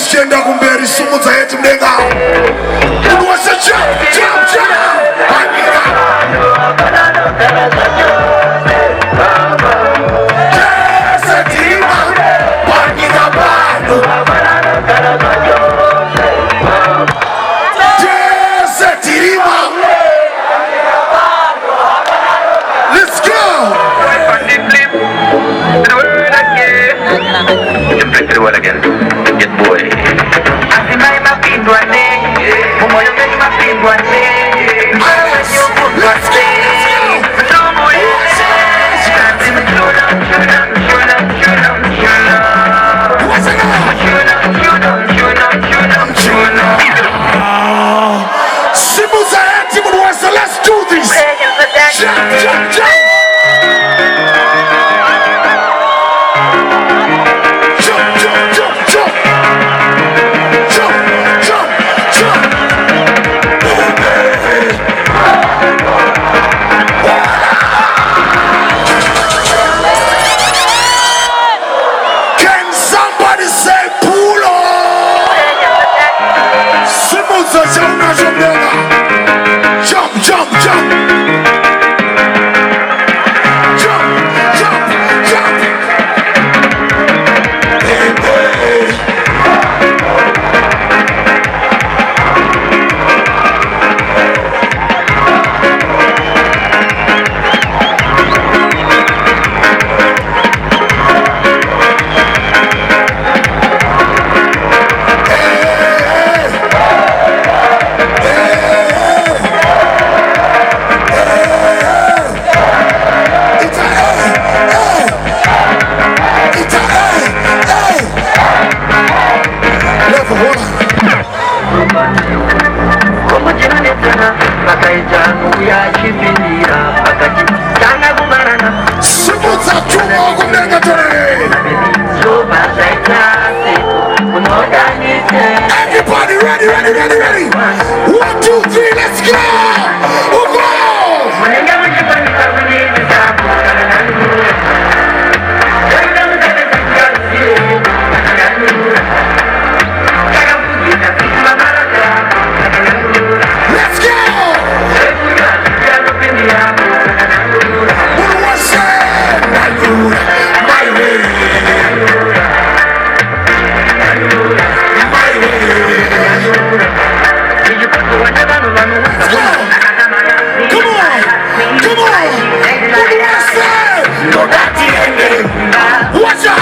Sienda kumberi sumu za yetu mdenga Unuwase jump Jese tima Pagina bando Jese tima Let's go Do it again. Get boy. Asimai mapindwane, umoyo gani mapindwane. Wewe ni ukutwase, sumu yese. Kanzi mchuna. Simu za eti mnuwese, let's do this. Jump. Everybody ready? 1, 2, 3, let's go! Watch out!